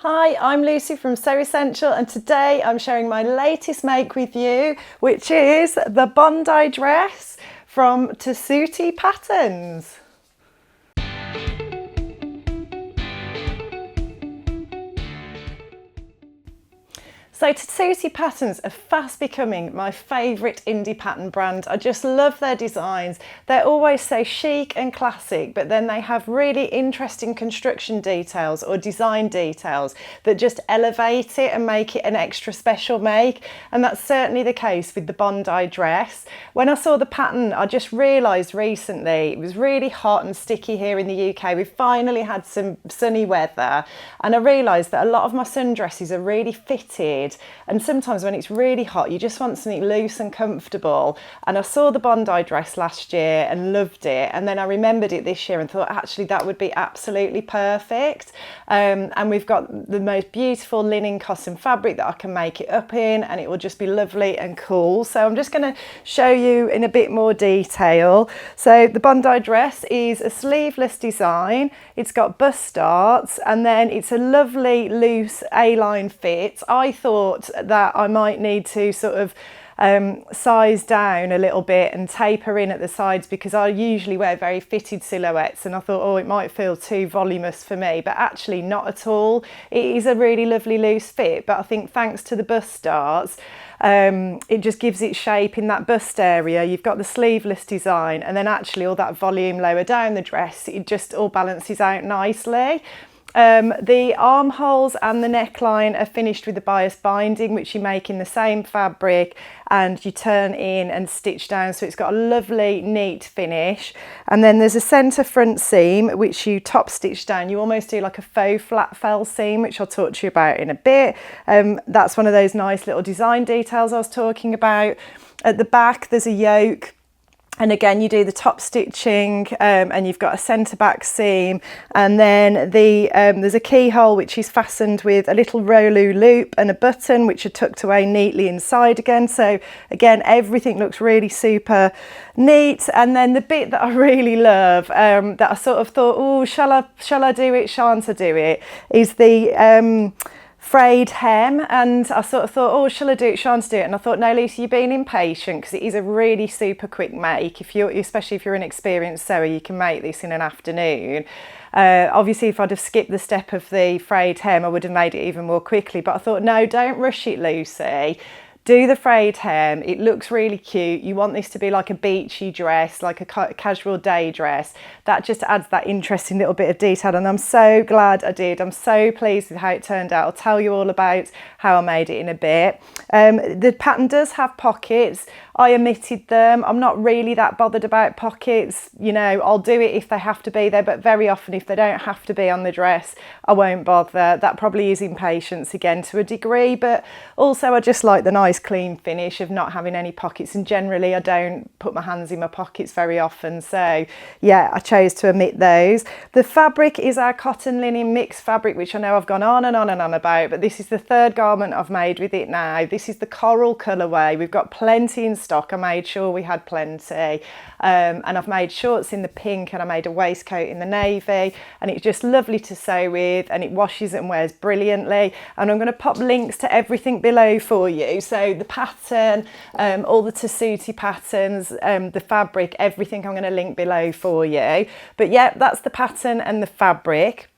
Hi, I'm Lucy from Sew Essential, and today I'm sharing my latest make with you, which is the Bondi dress from Tessuti Patterns. So Tessuti Patterns are fast becoming my favourite indie pattern brand. I just love their designs. They're always so chic and classic, but then they have really interesting construction details or design details that just elevate it and make it an extra special make. And that's certainly the case with the Bondi dress. When I saw the pattern, I just realised recently it was really hot and sticky here in the UK. We've finally had some sunny weather, and I realised that a lot of my sundresses are really fitted. And sometimes when it's really hot, you just want something loose and comfortable. And I saw the Bondi dress last year and loved it. And then I remembered it this year and thought, actually, that would be absolutely perfect. And we've got the most beautiful linen cotton fabric that I can make it up in, and it will just be lovely and cool. So I'm just going to show you in a bit more detail. So the Bondi dress is a sleeveless design. It's got bust darts, and then it's a lovely loose A-line fit. I thought that I might need to sort of size down a little bit and taper in at the sides, because I usually wear very fitted silhouettes, and I thought, oh, it might feel too voluminous for me, but actually not at all. It is a really lovely loose fit, but I think thanks to the bust darts, it just gives it shape in that bust area. You've got the sleeveless design, and then actually all that volume lower down the dress, it just all balances out nicely. The armholes and the neckline are finished with the bias binding, which you make in the same fabric and you turn in and stitch down, so it's got a lovely neat finish. And then there's a centre front seam which you top stitch down. You almost do like a faux flat fell seam, which I'll talk to you about in a bit. That's one of those nice little design details I was talking about. At the back there's a yoke, and again you do the top stitching, and you've got a centre back seam, and then there's a keyhole which is fastened with a little Rolu loop and a button which are tucked away neatly inside again. So again, everything looks really super neat. And then the bit that I really love, that I sort of thought, oh, shall I do it, shan't I do it, is the frayed hem. And I sort of thought, oh, shall I do it, shan't I do it? And I thought, no, Lucy, you're being impatient, because it is a really super quick make. Especially if you're an experienced sewer, you can make this in an afternoon. Obviously, if I'd have skipped the step of the frayed hem, I would have made it even more quickly. But I thought, no, don't rush it, Lucy. Do the frayed hem. It looks really cute. You want this to be like a beachy dress, like a casual day dress. That just adds that interesting little bit of detail, and I'm so glad I did. I'm so pleased with how it turned out. I'll tell you all about how I made it in a bit. The pattern does have pockets. I omitted them. I'm not really that bothered about pockets. You know, I'll do it if they have to be there, but very often if they don't have to be on the dress, I won't bother. That probably is impatience again to a degree, but also I just like the nice clean finish of not having any pockets, and generally I don't put my hands in my pockets very often, so yeah, I chose to omit those. The fabric is our cotton linen mixed fabric, which I know I've gone on and on and on about, but this is the third garment I've made with it now. This is the coral colourway. We've got plenty in stock. I made sure we had plenty, and I've made shorts in the pink, and I made a waistcoat in the navy, and it's just lovely to sew with, and it washes and wears brilliantly. And I'm going to pop links to everything below for you, so the pattern, all the Tessuti patterns, the fabric, everything I'm going to link below for you. But yeah, that's the pattern and the fabric.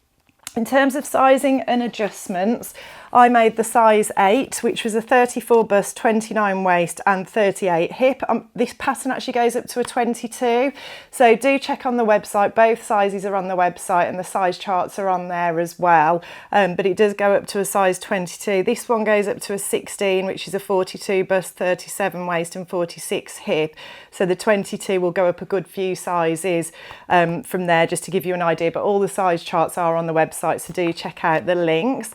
In terms of sizing and adjustments, I made the size 8, which was a 34 bust, 29 waist and 38 hip. This pattern actually goes up to a 22, so do check on the website. Both sizes are on the website, and the size charts are on there as well, but it does go up to a size 22. This one goes up to a 16, which is a 42 bust, 37 waist and 46 hip, so the 22 will go up a good few sizes from there, just to give you an idea, but all the size charts are on the website, so do check out the links.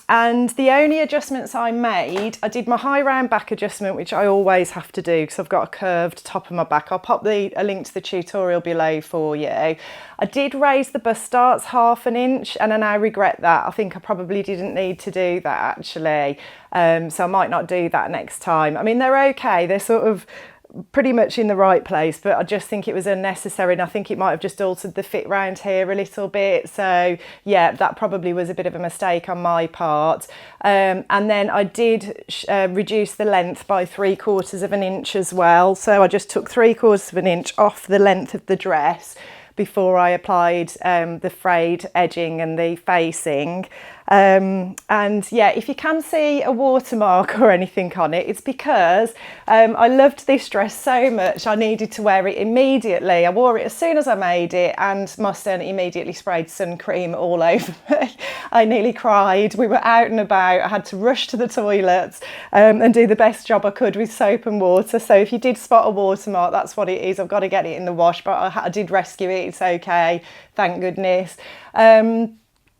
And the only adjustments I made, I did my high round back adjustment, which I always have to do because I've got a curved top of my back. I'll pop a link to the tutorial below for you. I did raise the bust darts 1/2 inch, and I now regret that. I think I probably didn't need to do that actually, so I might not do that next time. I mean, they're okay. They're sort of pretty much in the right place, but I just think it was unnecessary, and I think it might have just altered the fit round here a little bit. So yeah, that probably was a bit of a mistake on my part. And then I did reduce the length by 3/4 of an inch as well. So I just took 3/4 of an inch off the length of the dress before I applied the frayed edging and the facing. And yeah, if you can see a watermark or anything on it, it's because I loved this dress so much I needed to wear it immediately. I wore it as soon as I made it, and my son immediately sprayed sun cream all over me. I nearly cried. We were out and about. I had to rush to the toilets and do the best job I could with soap and water. So if you did spot a watermark, that's what it is. I've got to get it in the wash, but I did rescue it. It's okay, thank goodness.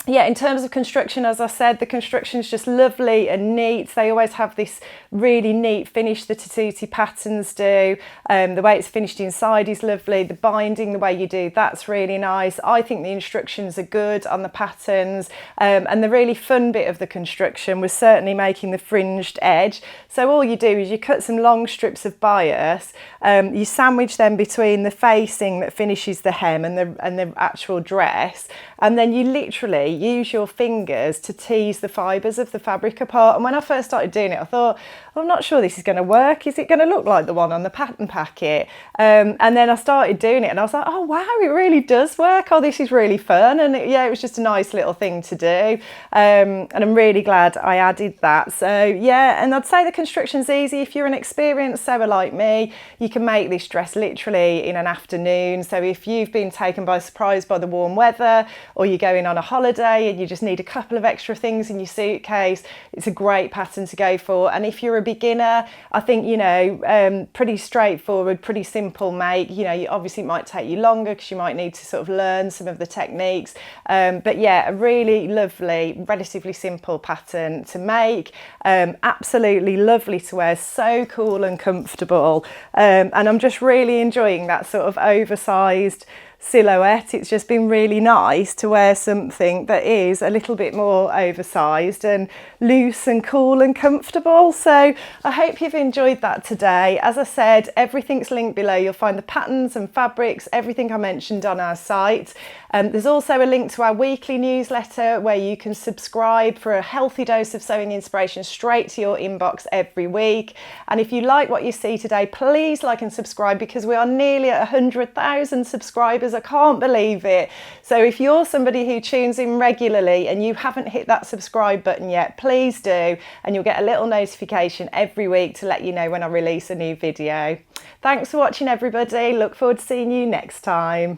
Yeah, in terms of construction, as I said, the construction is just lovely and neat. They always have this really neat finish, the Tessuti patterns do. The way it's finished inside is lovely. The binding, the way you do, that's really nice. I think the instructions are good on the patterns. And the really fun bit of the construction was certainly making the fringed edge. So all you do is you cut some long strips of bias, you sandwich them between the facing that finishes the hem and the actual dress, and then you literally use your fingers to tease the fibres of the fabric apart. And when I first started doing it, I thought, I'm not sure this is going to work. Is it going to look like the one on the pattern packet? And then I started doing it and I was like, oh wow, it really does work. Oh, this is really fun. And yeah, it was just a nice little thing to do. And I'm really glad I added that. So yeah, and I'd say the construction's easy. If you're an experienced sewer like me, you can make this dress literally in an afternoon. So if you've been taken by surprise by the warm weather, or you're going on a holiday and you just need a couple of extra things in your suitcase, it's a great pattern to go for. And if you're a beginner, I think, you know, pretty straightforward, pretty simple make. You know, obviously it might take you longer because you might need to sort of learn some of the techniques. But yeah, a really lovely, relatively simple pattern to make. Absolutely lovely to wear, so cool and comfortable. And I'm just really enjoying that sort of oversized silhouette. It's just been really nice to wear something that is a little bit more oversized and loose and cool and comfortable. So I hope you've enjoyed that today. As I said, everything's linked below. You'll find the patterns and fabrics, everything I mentioned on our site. There's also a link to our weekly newsletter where you can subscribe for a healthy dose of sewing inspiration straight to your inbox every week. And if you like what you see today, please like and subscribe, because we are nearly at 100,000 subscribers. I can't believe it. So if you're somebody who tunes in regularly and you haven't hit that subscribe button yet, please do, and you'll get a little notification every week to let you know when I release a new video. Thanks for watching, everybody. Look forward to seeing you next time.